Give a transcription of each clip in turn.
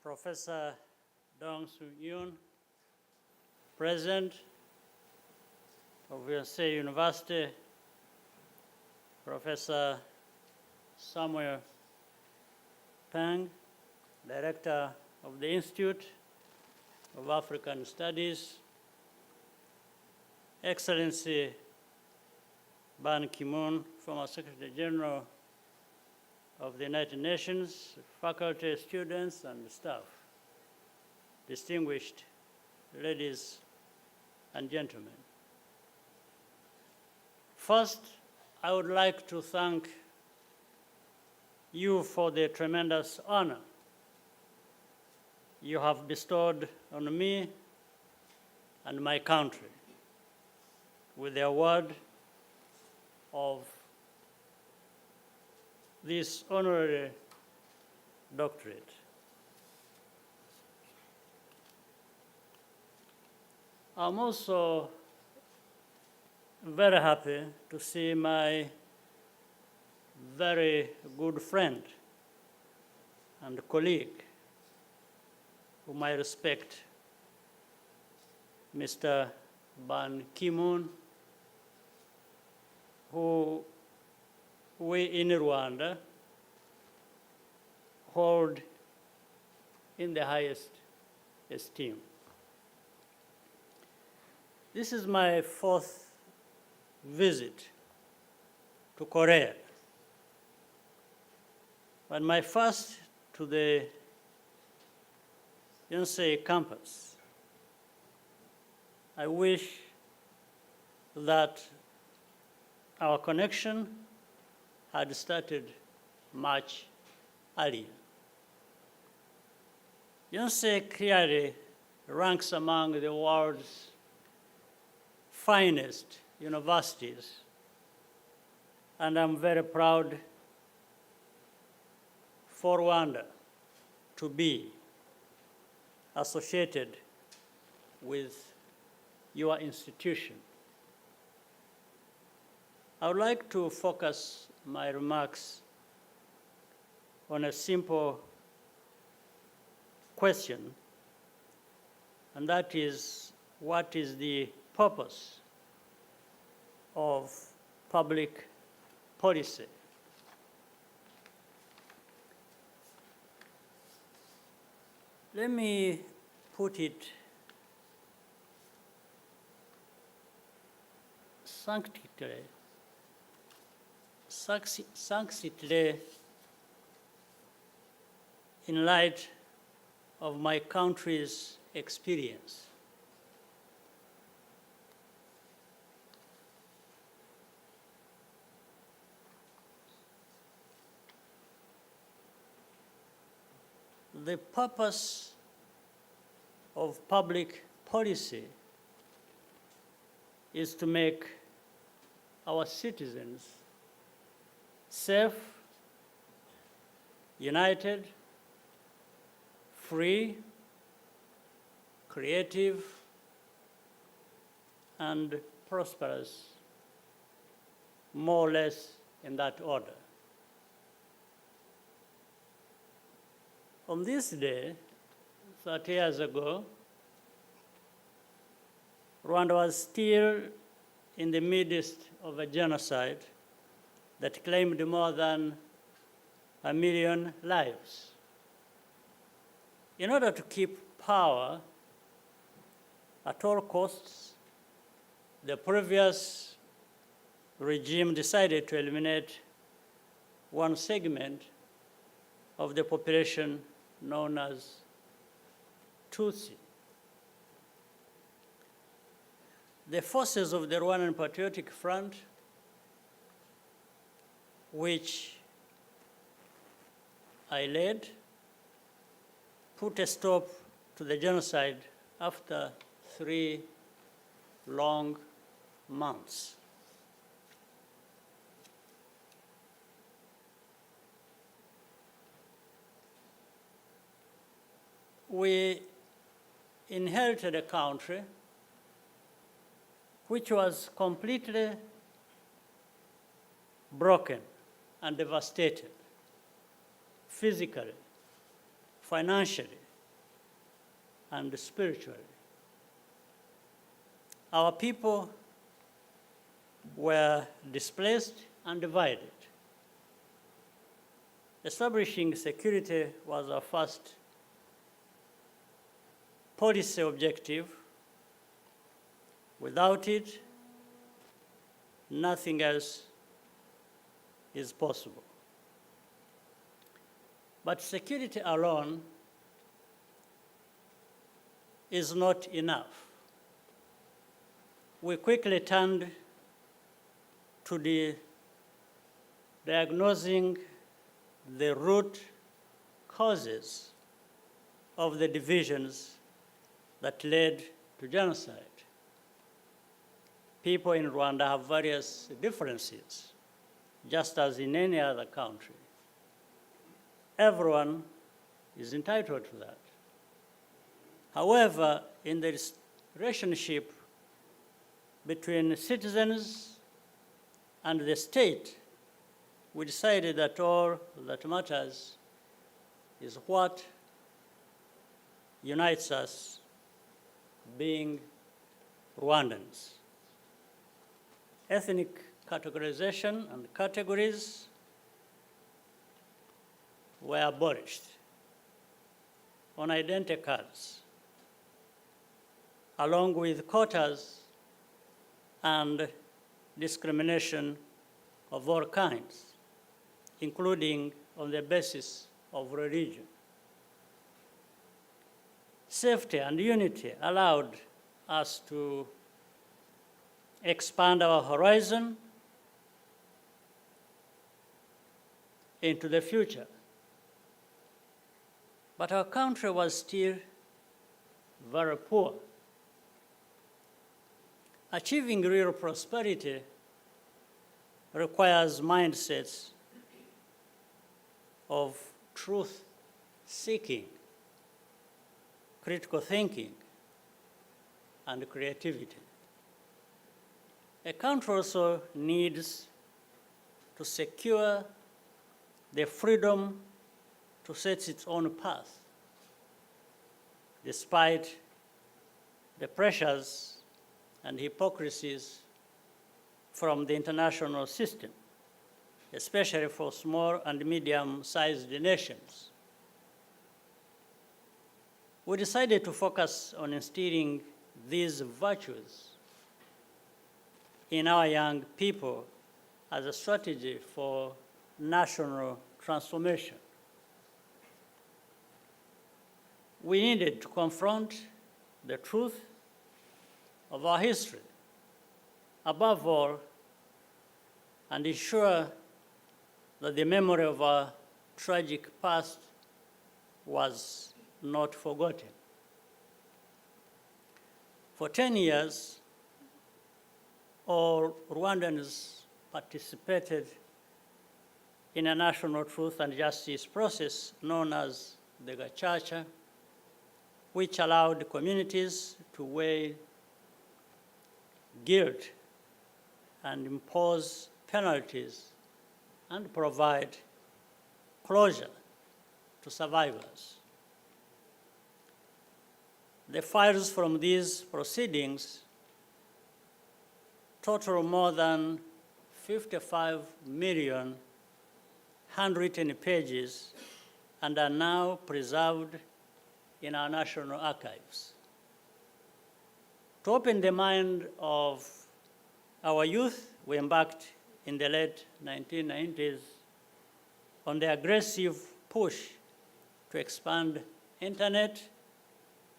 Professor Dong Soo-yoon, President of Yonsei University, Professor Samuel Pang, Director of the Institute of African Studies, Excellency Ban Ki-moon, former Secretary General of the United Nations, faculty, students, and staff, distinguished ladies and gentlemen. First, I would like to thank you for the tremendous honor you have bestowed on me and my country with the award of this honorary doctorate. I'm also very happy to see my very good friend and colleague, whom I respect, Mr. Ban Ki-moon, who we in Rwanda hold in the highest esteem. This is my fourth visit to Korea, but my first to the Yonsei campus. I wish that our connection had started much earlier. Yonsei clearly ranks among the world's finest universities, and I'm very proud for Rwanda to be associated with your institution. I would like to focus my remarks on a simple question, and that is, what is the purpose of public policy? Let me put it succinctly in light of my country's experience. The purpose of public policy is to make our citizens safe, united, free, creative, and prosperous, more or less in that order. On this day, 30 years ago, Rwanda was still in the midst of a genocide that claimed more than 1 million lives. In order to keep power at all costs, the previous regime decided to eliminate one segment of the population known as Tutsi. The forces of the Rwandan Patriotic Front, which I led, put a stop to the genocide after 3 long months. We inherited a country which was completely broken and devastated, physically, financially, and spiritually. Our people were displaced and divided. Establishing security was our first policy objective. Without it, nothing else is possible. But security alone is not enough. We quickly turned to diagnosing the root causes of the divisions that led to genocide. People in Rwanda have various differences, just as in any other country. Everyone is entitled to that. However, in the relationship between citizens and the state, we decided that all that matters is what unites us, being Rwandans. Ethnic categorization and categories were abolished on identity cards, along with quotas and discrimination of all kinds, including on the basis of religion. Safety and unity allowed us to expand our horizon into the future. But our country was still very poor. Achieving real prosperity requires mindsets of truth-seeking, critical thinking, and creativity. A country also needs to secure the freedom to set its own path, despite the pressures and hypocrisies from the international system, especially for small and medium-sized nations. We decided to focus on instilling these virtues in our young people as a strategy for national transformation. We needed to confront the truth of our history, above all, and ensure that the memory of our tragic past was not forgotten. For 10 years, all Rwandans participated in a national truth and justice process known as the Gacaca, which allowed communities to weigh guilt and impose penalties and provide closure to survivors. The files from these proceedings total more than 55 million handwritten pages and are now preserved in our national archives. To open the mind of our youth, we embarked in the late 1990s on the aggressive push to expand internet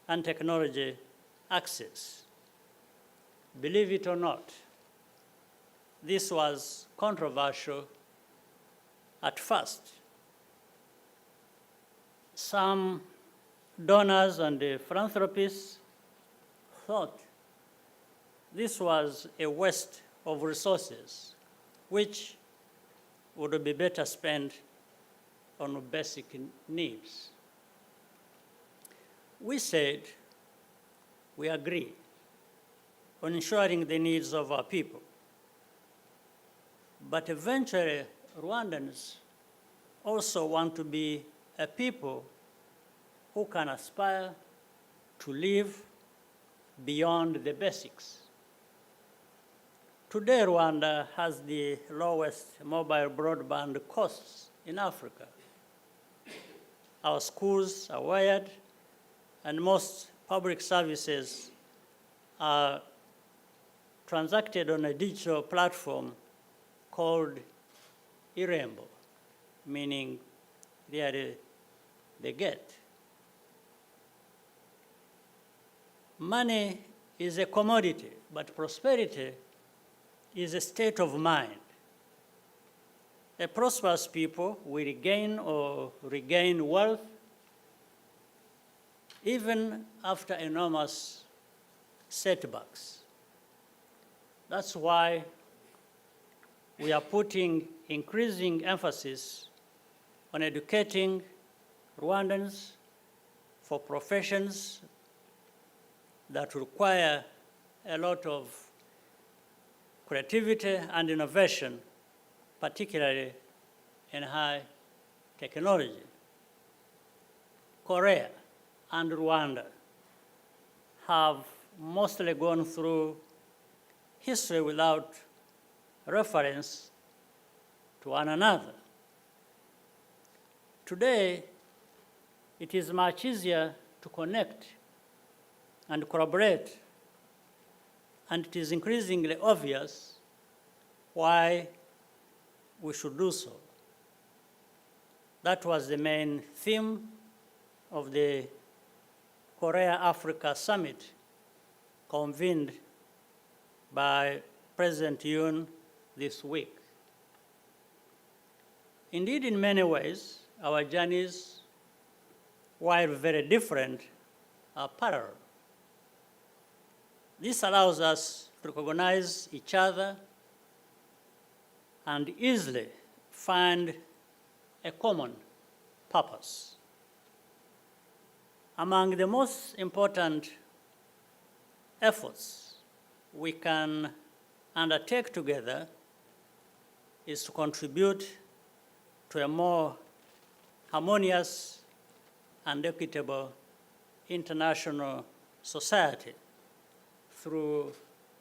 and technology access. Believe it or not, this was controversial at first. Some donors and philanthropists thought this was a waste of resources, which would be better spent on basic needs. We said we agree on ensuring the needs of our people, but eventually Rwandans also want to be a people who can aspire to live beyond the basics. Today, Rwanda has the lowest mobile broadband costs in Africa. Our schools are wired, and most public services are transacted on a digital platform called Irembo, meaning they are the gate. Money is a commodity, but prosperity is a state of mind. A prosperous people will gain or regain wealth even after enormous setbacks. That's why we are putting increasing emphasis on educating Rwandans for professions that require a lot of creativity and innovation, particularly in high technology. Korea and Rwanda have mostly gone through history without reference to one another. Today, it is much easier to connect and collaborate, and it is increasingly obvious why we should do so. That was the main theme of the Korea-Africa Summit convened by President Yoon this week. Indeed, in many ways, our journeys, while very different, are parallel. This allows us to recognize each other and easily find a common purpose. Among the most important efforts we can undertake together is to contribute to a more harmonious and equitable international society through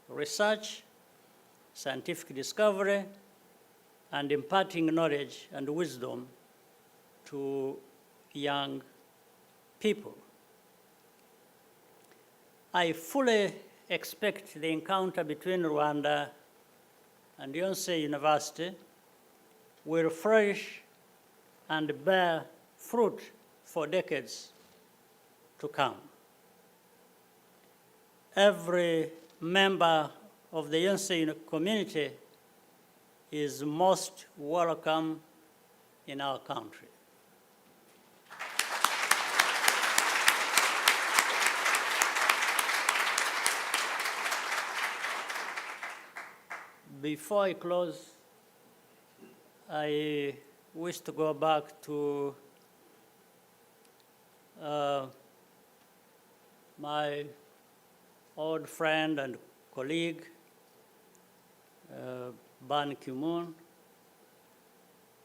research, scientific discovery, and imparting knowledge and wisdom to young people. I fully expect the encounter between Rwanda and Yonsei University will flourish and bear fruit for decades to come. Every member of the Yonsei community is most welcome in our country. Before I close, I wish to go back to my old friend and colleague, Ban Ki-moon,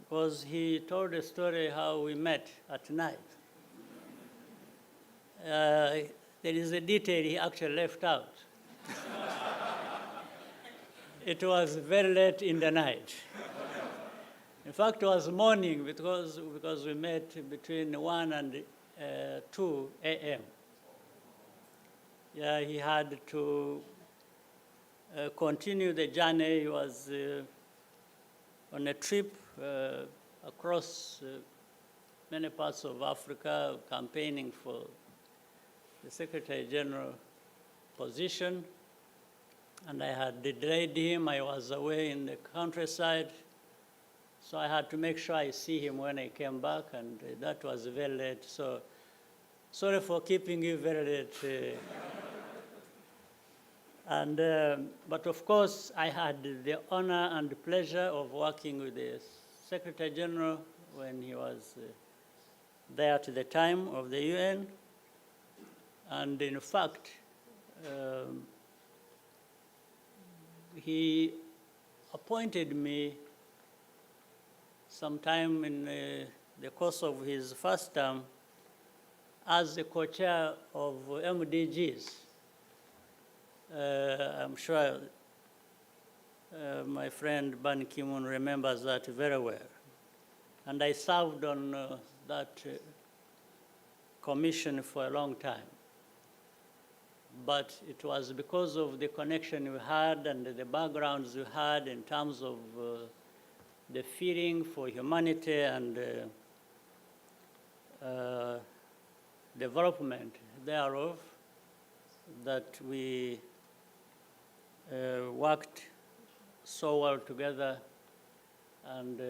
because he told a story how we met at night. There is a detail he actually left out. It was very late in the night. In fact, it was morning because we met between 1 and 2 a.m. Yeah, he had to continue the journey. He was on a trip across many parts of Africa, campaigning for the Secretary General position. And I had delayed him. I was away in the countryside. So I had to make sure I see him when I came back, and that was very late. So sorry for keeping you very late. But of course, I had the honor and pleasure of working with the Secretary General when he was there at the time of the UN. And in fact, he appointed me sometime in the course of his first term as the co-chair of MDGs. I'm sure my friend Ban Ki-moon remembers that very well. And I served on that commission for a long time. But it was because of the connection we had and the backgrounds we had in terms of the feeling for humanity and development thereof that we worked so well together. And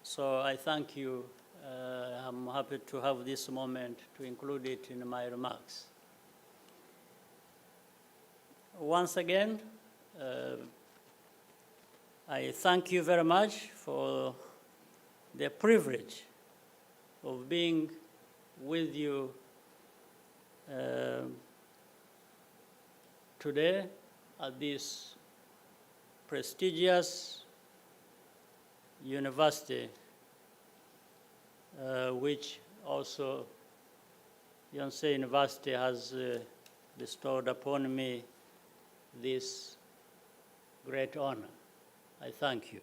so I thank you. I'm happy to have this moment to include it in my remarks. Once again, I thank you very much for the privilege of being with you today at this prestigious university, which also Yonsei University has bestowed upon me this great honor. I thank you.